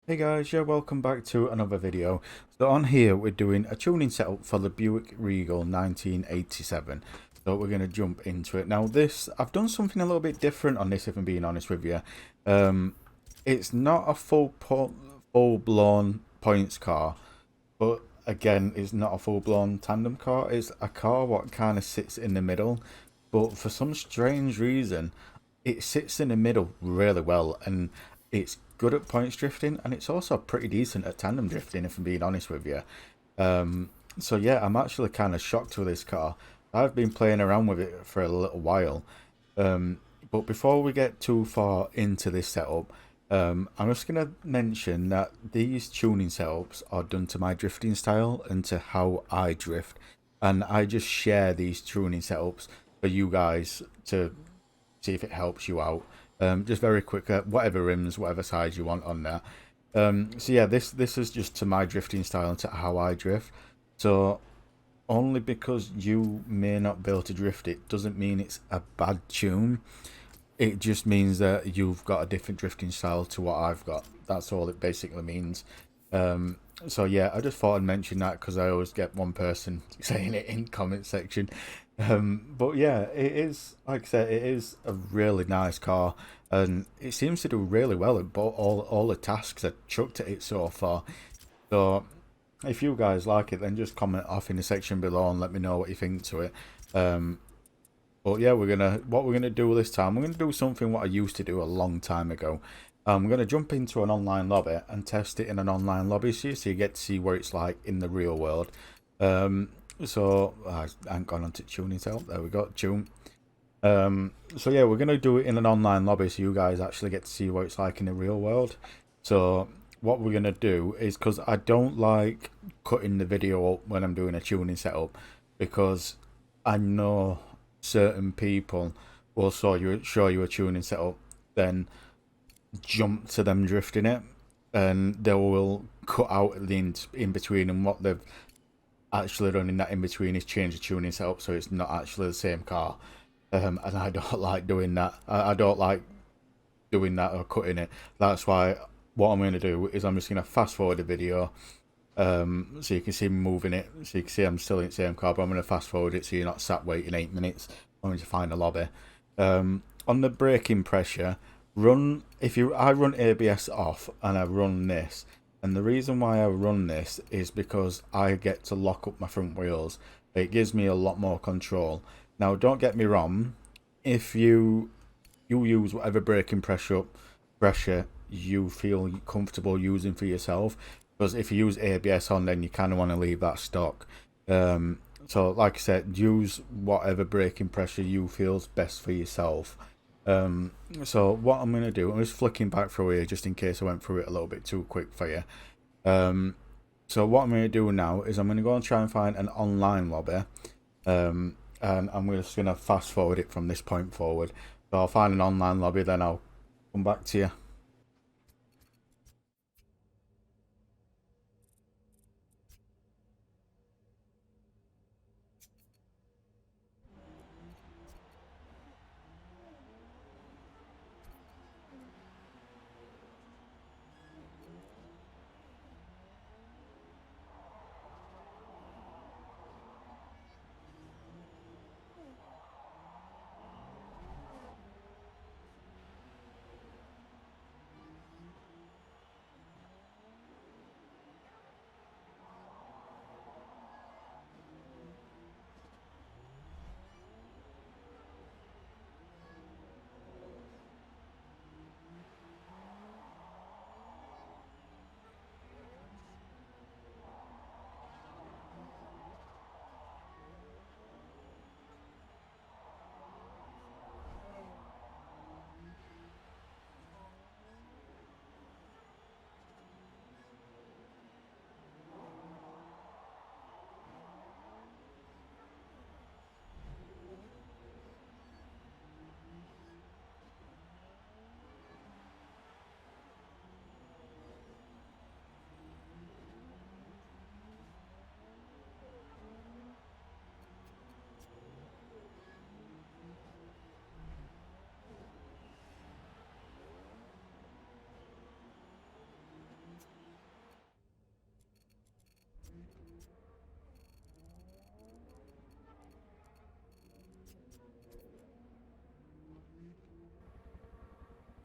Hey guys, yeah, welcome back to another video. So on here we're doing a tuning setup for the Buick Regal 1987. So we're going to jump into it. Now this, I've done something a little bit different on this if I'm being honest with you. It's not a full-blown points car, but again it's not a full-blown tandem car. It's a car what kind of sits in the middle, but for some strange reason it sits in the middle really well, and it's good at points drifting, and it's also pretty decent at tandem drifting if I'm being honest with you. So yeah, I'm actually kind of shocked with this car. I've been playing around with it for a little while, but before we get too far into this setup, I'm just going to mention that these tuning setups are done to my drifting style and to how I drift, and I just share these tuning setups for you guys to see if it helps you out. Just very quick, whatever rims, whatever size you want on there. So yeah, this is just to my drifting style and to how I drift. So only because you may not be able to drift it doesn't mean it's a bad tune. It just means that you've got a different drifting style to what I've got. That's all it basically means. So yeah, I just thought I'd mention that because I always get one person saying it in comment section. But yeah, it is, like I said, it is a really nice car, and it seems to do really well at all the tasks I've chucked at it so far. So if you guys like it, then just comment off in the section below and let me know what you think to it. But yeah, what we're gonna do this time, we're gonna do something what I used to do a long time ago. I'm gonna jump into an online lobby and test it in an online lobby, so you get to see what it's like in the real world. So I haven't gone on to tuning itself. There we go, tune. So yeah, we're gonna do it in an online lobby, so you guys actually get to see what it's like in the real world. So what we're gonna do is, because I don't like cutting the video up when I'm doing a tuning setup, because I know certain people will show you a tuning setup, then jump to them drifting it, and they will cut out the in between, and what they've actually done in that in between is change the tuning setup so it's not actually the same car. And I don't like doing that. I don't like doing that or cutting it. That's why what I'm going to do is I'm just going to fast forward the video, so you can see me moving it, so you can see I'm still in the same car, but I'm going to fast forward it so you're not sat waiting 8 minutes only to find a lobby. On the braking pressure, I run ABS off and I run this, and the reason why I run this is because I get to lock up my front wheels. It gives me a lot more control. Now don't get me wrong, if you use whatever braking pressure you feel comfortable using for yourself, because if you use ABS on, then you kind of want to leave that stock. So like I said, use whatever braking pressure you feels best for yourself. So what I'm going to do, I'm just flicking back through here just in case I went through it a little bit too quick for you. So what I'm going to do now is I'm going to go and try and find an online lobby, and I'm just going to fast forward it from this point forward. So I'll find an online lobby, then I'll come back to you.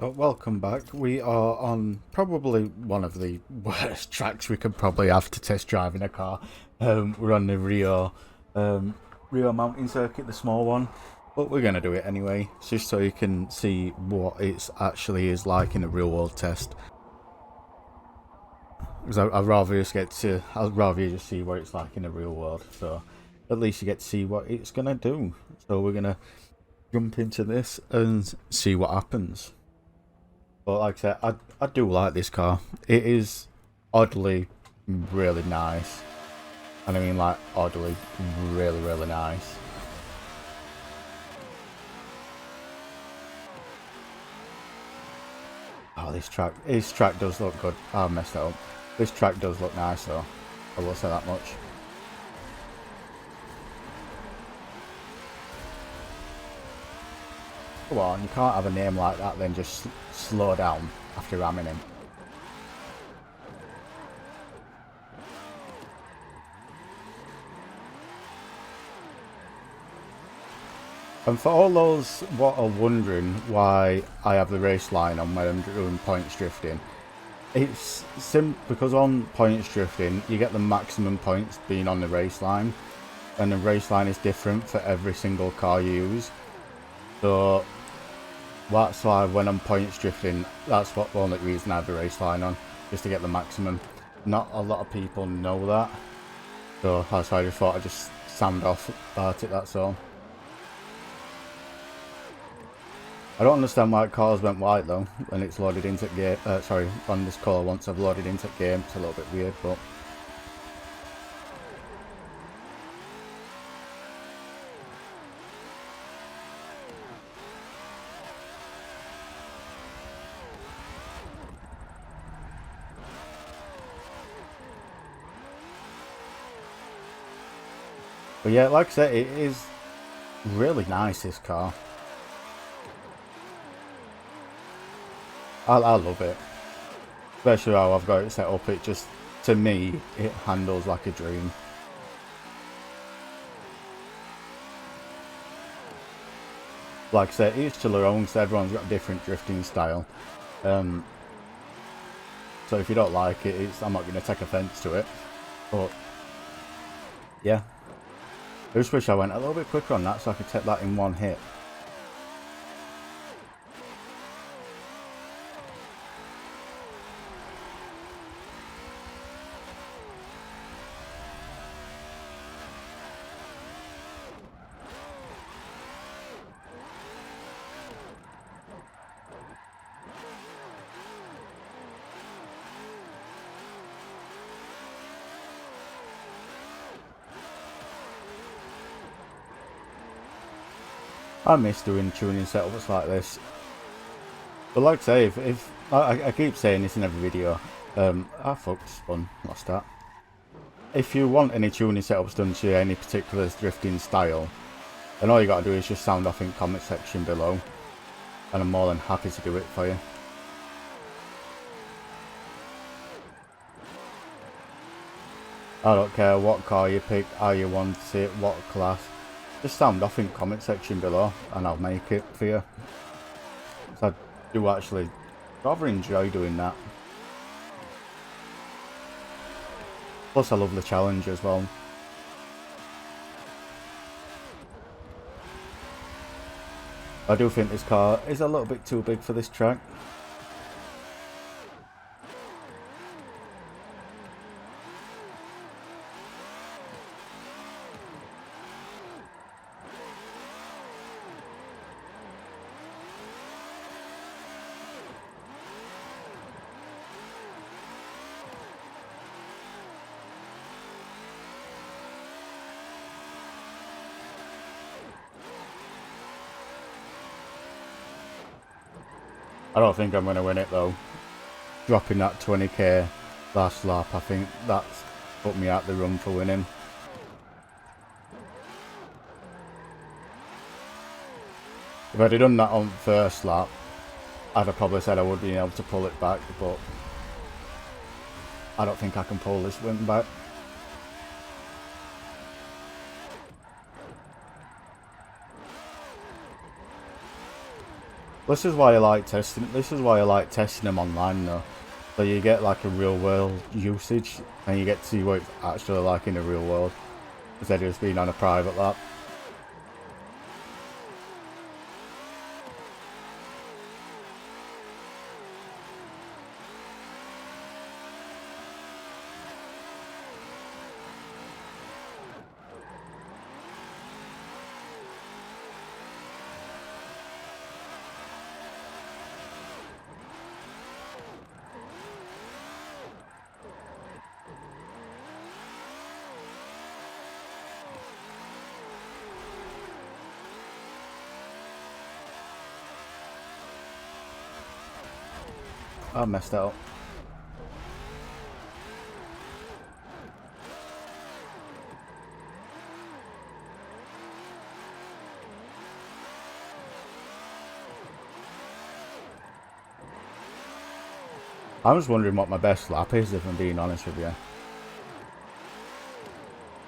Welcome back. We are on probably one of the worst tracks we could probably have to test drive in a car. We're on the Rio Mountain Circuit, the small one, but we're going to do it anyway, just so you can see what it actually is like in a real world test. Because I'd rather you just see what it's like in a real world, so at least you get to see what it's going to do. So we're going to jump into this and see what happens. But like I said, I do like this car. It is oddly really nice. And I mean like oddly really nice. Oh, this track does look good. I messed it up. This track does look nice though. I will say that much. Come on, you can't have a name like that then just slow down after ramming him. And for all those what are wondering why I have the race line on when I'm doing points drifting, it's because on points drifting you get the maximum points being on the race line, and the race line is different for every single car you use. So that's why when I'm points drifting, that's the only reason I have the race line on, just to get the maximum. Not a lot of people know that, so that's why I just thought I'd just sound off about it, that's all. I don't understand why cars went white though when it's loaded into game. Sorry, on this call once I've loaded into game, it's a little bit weird, but yeah, like I said, it is really nice, this car. I love it, especially how I've got it set up. It just, to me, it handles like a dream. Like I said, each to their own, so everyone's got a different drifting style. So if you don't like it, I'm not going to take offence to it. But yeah, I just wish I went a little bit quicker on that so I could take that in one hit. I miss doing tuning setups like this. But like I say, if I keep saying this in every video, fucked, spun, lost that. If you want any tuning setups done to any particular drifting style, then all you gotta do is just sound off in the comment section below, and I'm more than happy to do it for you. I don't care what car you pick, how you want it, what class. Just sound off in the comment section below and I'll make it for you. So I do actually rather enjoy doing that. Plus I love the challenge as well. I do think this car is a little bit too big for this track. I don't think I'm going to win it though. Dropping that 20k last lap, I think that's put me out the run for winning. If I'd have done that on first lap, I'd have probably said I would be able to pull it back, but I don't think I can pull this win back. This is why I like testing. This is why I like testing them online, though. So you get like a real world usage, and you get to see what it's actually like in the real world, instead of just being on a private lap. I messed that up. I was wondering what my best lap is, if I'm being honest with you.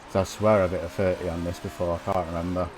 Because I swear I've hit a 30 on this before, I can't remember.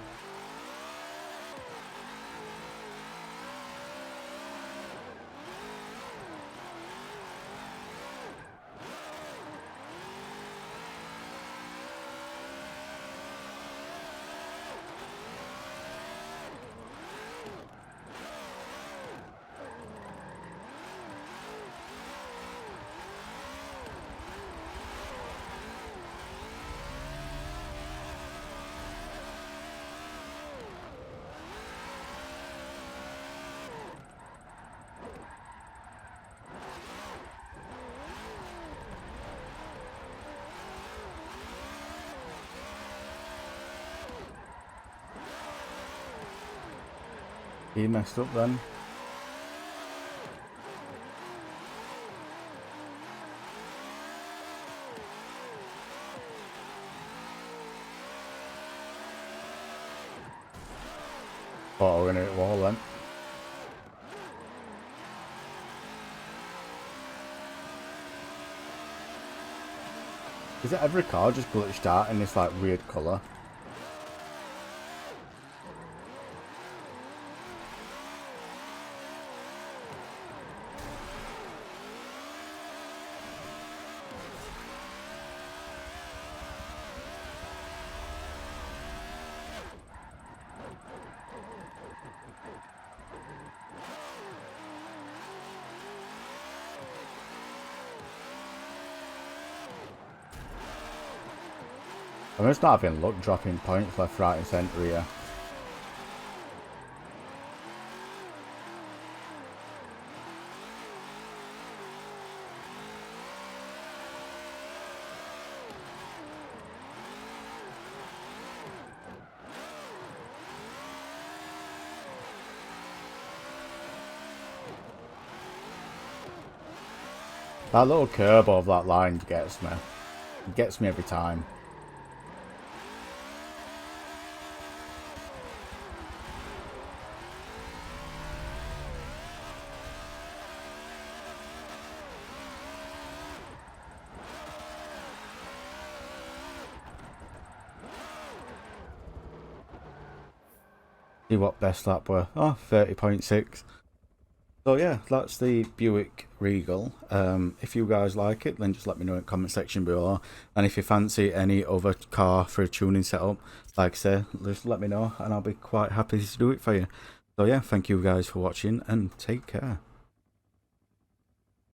He messed up then. Thought I was gonna hit a wall then. Is it every car just glitched out in this like weird colour? I'm just not having luck dropping points left, right and centre here. That little curb of that line gets me. It gets me every time. See what best lap were. Oh, 30.6. So yeah, that's the Buick Regal. If you guys like it, then just let me know in the comment section below. And if you fancy any other car for a tuning setup, like I say, just let me know and I'll be quite happy to do it for you. So yeah, thank you guys for watching and take care.